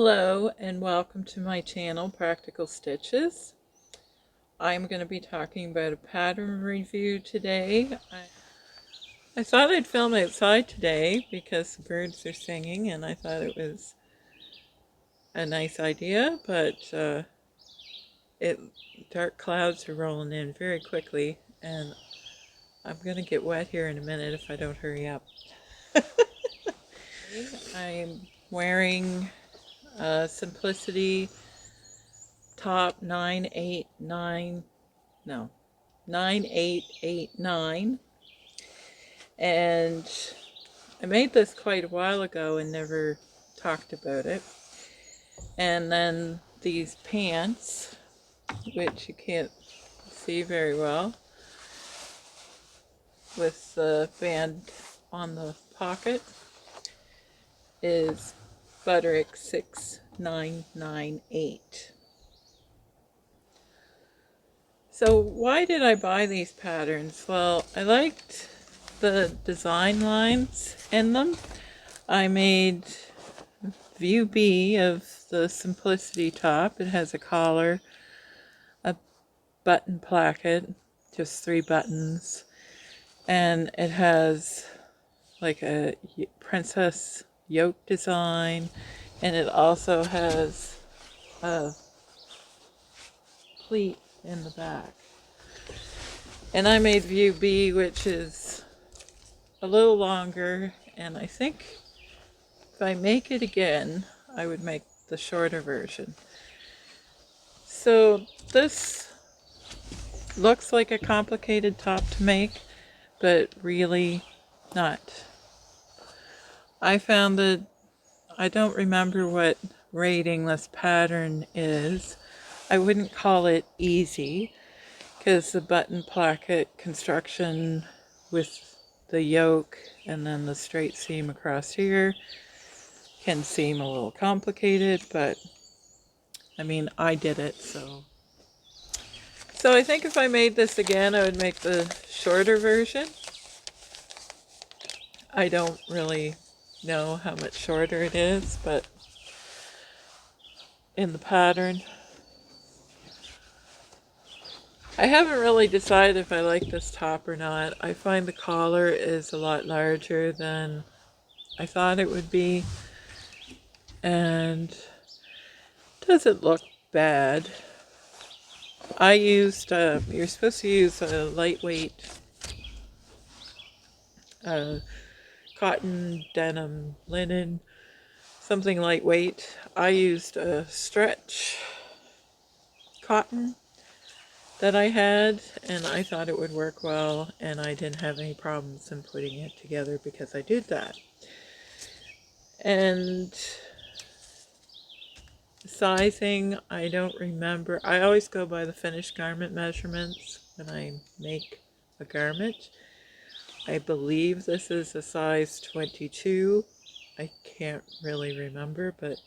Hello and welcome to my channel, Practical Stitches. I'm going to be talking about a pattern review today. I thought I'd film outside today because the birds are singing and I thought it was a nice idea, but dark clouds are rolling in very quickly and I'm going to get wet here in a minute if I don't hurry up. I'm wearing Simplicity top 9889, and I made this quite a while ago and never talked about it. And then these pants, which you can't see very well, with the band on the pocket, is Butterick 6998. So why did I buy these patterns? Well, I liked the design lines in them. I made view B of the Simplicity top. It has a collar, a button placket, just 3 buttons, and it has like a princess yoke design, and it also has a pleat in the back. And I made view B, which is a little longer, and I think if I make it again, I would make the shorter version. So this looks like a complicated top to make, but really not. I found that I don't remember what rating this pattern is. I wouldn't call it easy, because the button placket construction with the yoke and then the straight seam across here can seem a little complicated, but I mean, I did it, so I think if I made this again, I would make the shorter version. I don't really know how much shorter it is, but in the pattern, I haven't really decided if I like this top or not. I find the collar is a lot larger than I thought it would be, and it doesn't look bad. I used, you're supposed to use a lightweight cotton, denim, linen, something lightweight. I used a stretch cotton that I had, and I thought it would work well, and I didn't have any problems in putting it together because I did that. And sizing, I don't remember. I always go by the finished garment measurements when I make a garment. I believe this is a size 22. I can't really remember, but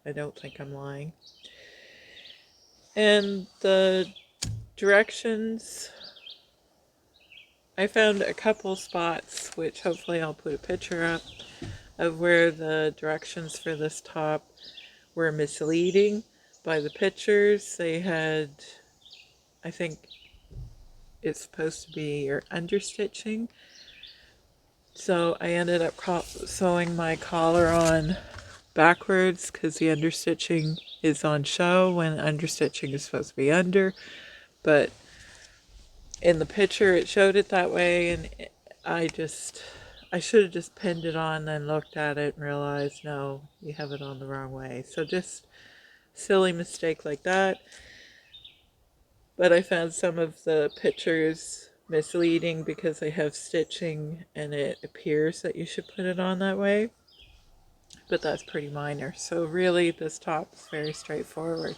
I don't think I'm lying. And the directions, I found a couple spots, which hopefully I'll put a picture up, of where the directions for this top were misleading by the pictures. They had, I think it's supposed to be your understitching. So I ended up sewing my collar on backwards because the understitching is on show when understitching is supposed to be under. But in the picture it showed it that way, and I should have just pinned it on, then looked at it and realized, no, you have it on the wrong way. So just silly mistake like that. But I found some of the pictures misleading because they have stitching and it appears that you should put it on that way. But that's pretty minor. So really this top is very straightforward.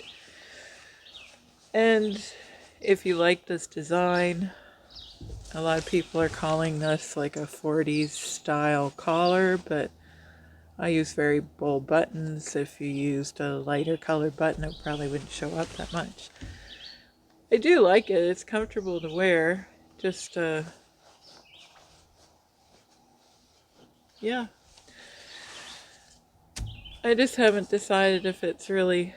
And if you like this design, a lot of people are calling this like a 40s style collar, but I use very bold buttons. If you used a lighter colored button, it probably wouldn't show up that much. I do like it. It's comfortable to wear. Just, yeah. I just haven't decided if it's really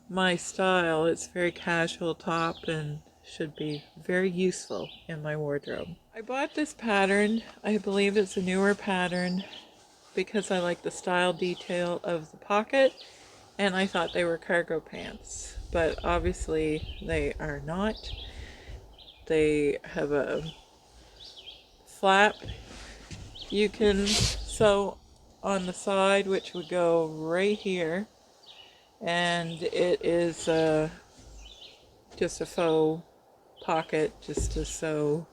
my style. It's very casual top and should be very useful in my wardrobe. I bought this pattern. I believe it's a newer pattern because I like the style detail of the pocket, and I thought they were cargo pants, but obviously they are not. They have a flap you can sew on the side, which would go right here, and it is just a faux pocket just to sew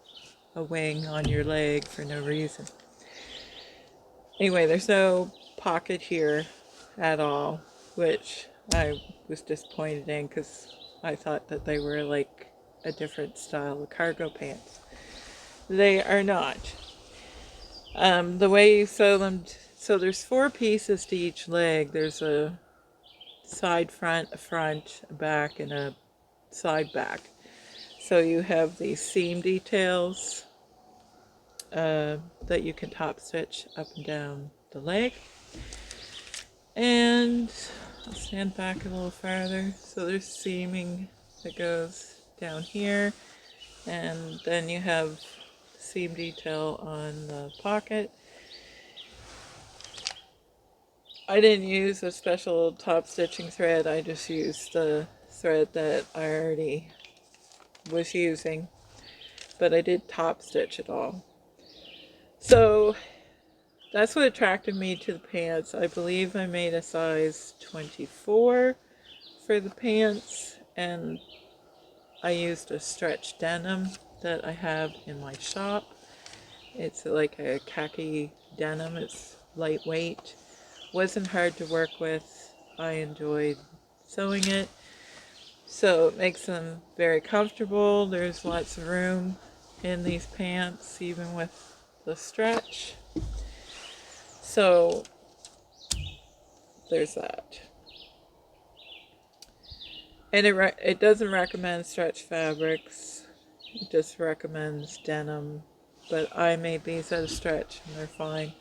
a wing on your leg for no reason. Anyway, there's no pocket here at all, which I was disappointed in because I thought that they were like a different style of cargo pants. They are not. The way you sew them, so there's 4 pieces to each leg. There's a side front, a front, a back, and a side back. So you have these seam details that you can top stitch up and down the leg. And I'll stand back a little farther. So there's seaming that goes down here, and then you have seam detail on the pocket. I didn't use a special top stitching thread. I just used the thread that I already was using, but I did top stitch it all. So that's what attracted me to the pants. I believe I made a size 24 for the pants, and I used a stretch denim that I have in my shop. It's like a khaki denim. It's lightweight. Wasn't hard to work with. I enjoyed sewing it. So it makes them very comfortable. There's lots of room in these pants, even with the stretch. So there's that. And it doesn't recommend stretch fabrics. It just recommends denim. But I made these out of stretch and they're fine.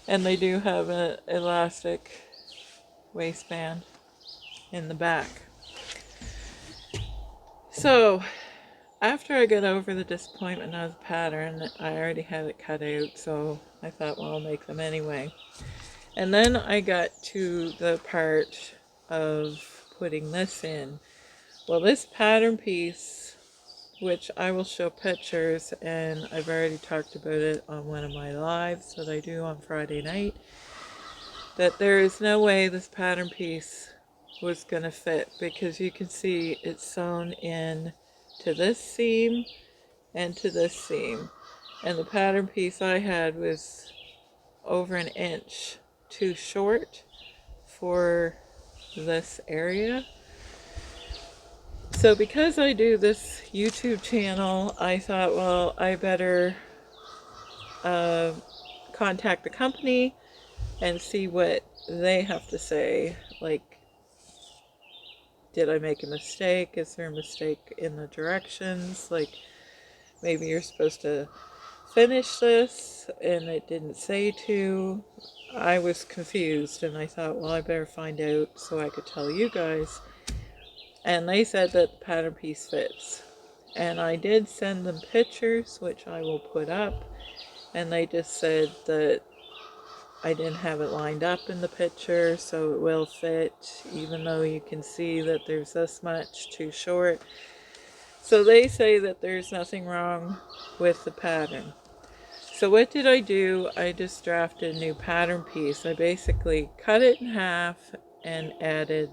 And they do have an elastic waistband in the back. So after I got over the disappointment of the pattern, I already had it cut out, so I thought, well, I'll make them anyway. And then I got to the part of putting this in. Well, this pattern piece, which I will show pictures, and I've already talked about it on one of my lives that I do on Friday night, that there is no way this pattern piece was going to fit, because you can see it's sewn in to this seam and to this seam, and the pattern piece I had was over an inch too short for this area. So because I do this YouTube channel, I thought, well, I better contact the company and see what they have to say. Like, did I make a mistake? Is there a mistake in the directions? Like, maybe you're supposed to finish this and it didn't say to. I was confused and I thought, well, I better find out so I could tell you guys. And they said that the pattern piece fits. And I did send them pictures, which I will put up. And they just said that I didn't have it lined up in the picture, so it will fit, even though you can see that there's this much too short. So they say that there's nothing wrong with the pattern. So what did I do? I just drafted a new pattern piece. I basically cut it in half and added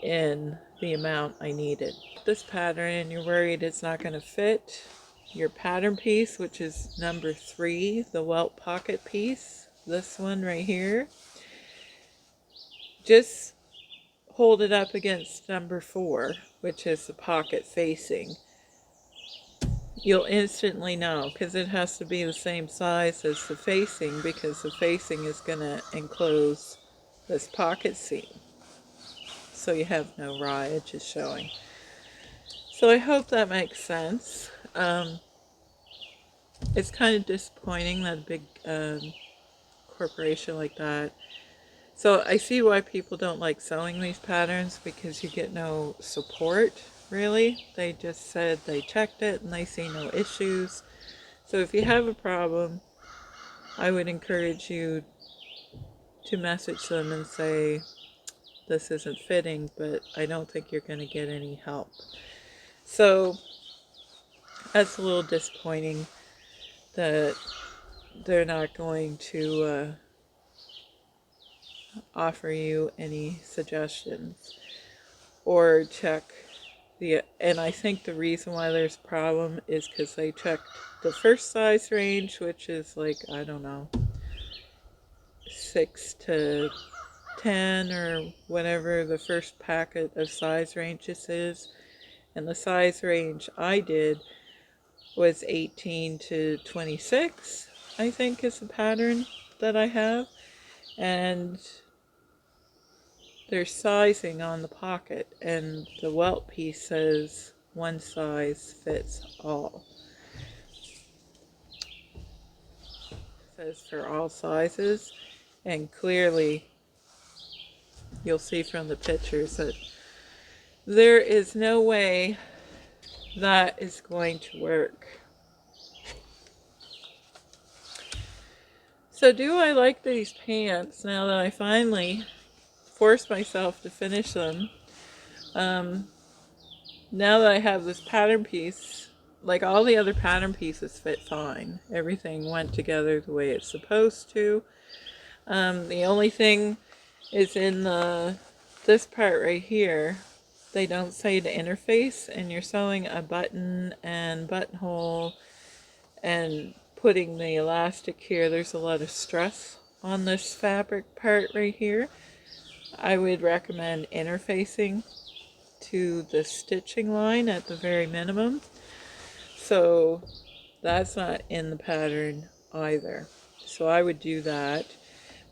in the amount I needed. This pattern, and you're worried it's not going to fit your pattern piece, which is number 3, the welt pocket piece, this one right here, just hold it up against number 4, which is the pocket facing. You'll instantly know, because it has to be the same size as the facing, because the facing is going to enclose this pocket seam, so you have no raw edges showing. So I hope that makes sense. It's kind of disappointing that a big corporation like that So I see why people don't like sewing these patterns, because you get no support, really. They just said they checked it and they see no issues. So if you have a problem, I would encourage you to message them and say, this isn't fitting, but I don't think you're going to get any help. So that's a little disappointing that they're not going to offer you any suggestions or check and I think the reason why there's a problem is because they checked the first size range, which is like, I don't know, 6 to 10 or whatever the first packet of size ranges is, and the size range I did was 18 to 26, I think is the pattern that I have. And there's sizing on the pocket, and the welt piece says one size fits all. It says for all sizes, and clearly you'll see from the pictures that there is no way that is going to work. So do I like these pants now that I finally forced myself to finish them? Now that I have this pattern piece, like all the other pattern pieces fit fine. Everything went together the way it's supposed to. The only thing is in this part right here, they don't say to interface, and you're sewing a button and buttonhole and putting the elastic here. There's a lot of stress on this fabric part right here. I would recommend interfacing to the stitching line at the very minimum. So that's not in the pattern either. So I would do that.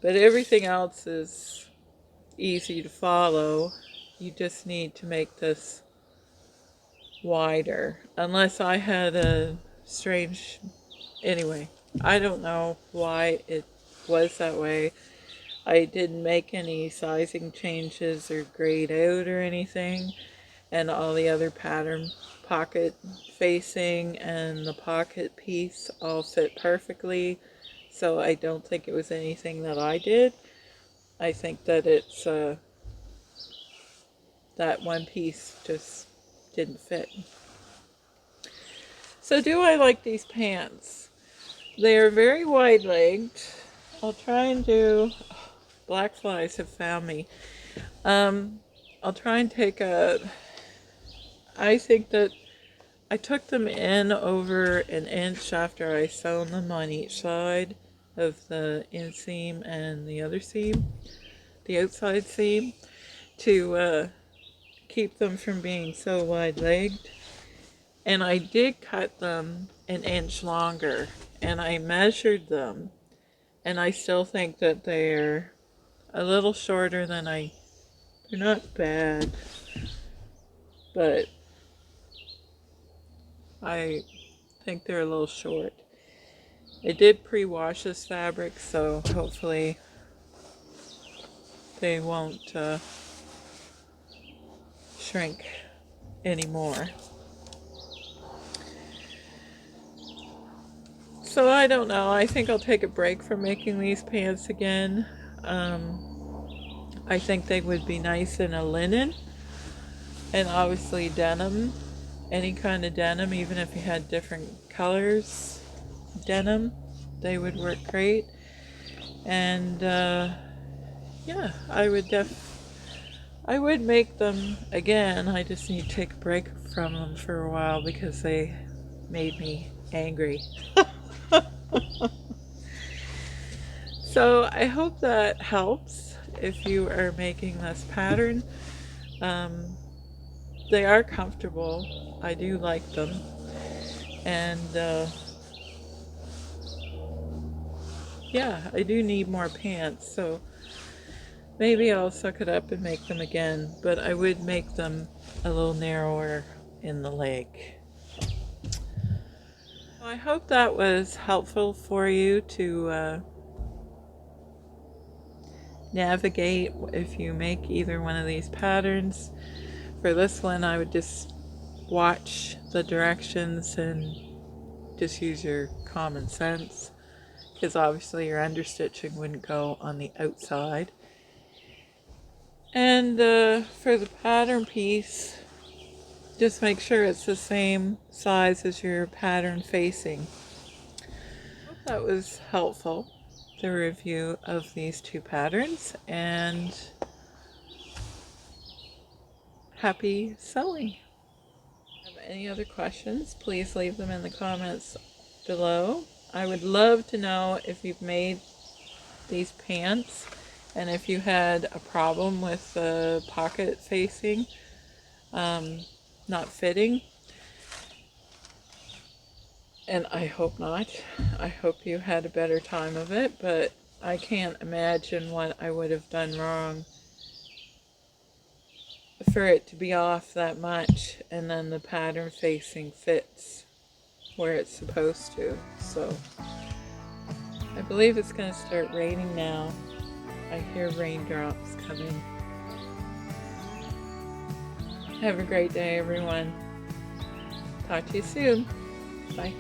But everything else is easy to follow. You just need to make this wider. Unless I had a strange... Anyway, I don't know why it was that way. I didn't make any sizing changes or grayed out or anything. And all the other pattern pocket facing and the pocket piece all fit perfectly. So I don't think it was anything that I did. I think that it's that one piece just didn't fit. So do I like these pants? They are very wide-legged. I'll try and do... Black flies have found me. I'll try and take a... I think that I took them in over an inch after I sewn them on each side of the inseam and the other seam, the outside seam, to keep them from being so wide-legged. And I did cut them an inch longer, and I measured them, and I still think that they're a little shorter than they're not bad, but I think they're a little short. I did pre-wash this fabric, so hopefully they won't shrink anymore. So I don't know. I think I'll take a break from making these pants again. I think they would be nice in a linen, and obviously denim. Any kind of denim, even if you had different colors denim, they would work great. And yeah, I would make them again. I just need to take a break from them for a while because they made me angry. So I hope that helps if you are making this pattern. They are comfortable. I do like them. And yeah, I do need more pants, so maybe I'll suck it up and make them again, but I would make them a little narrower in the leg. I hope that was helpful for you to navigate if you make either one of these patterns. For this one, I would just watch the directions and just use your common sense, because obviously your understitching wouldn't go on the outside. And for the pattern piece, just make sure it's the same size as your pattern facing. Hope that was helpful, the review of these two patterns, and happy sewing. If you have any other questions, please leave them in the comments below. I would love to know if you've made these pants and if you had a problem with the pocket facing not fitting. And I hope not. I hope you had a better time of it, but I can't imagine what I would have done wrong for it to be off that much and then the pattern facing fits where it's supposed to. So I believe it's going to start raining now. I hear raindrops coming. Have a great day, everyone. Talk to you soon. Bye.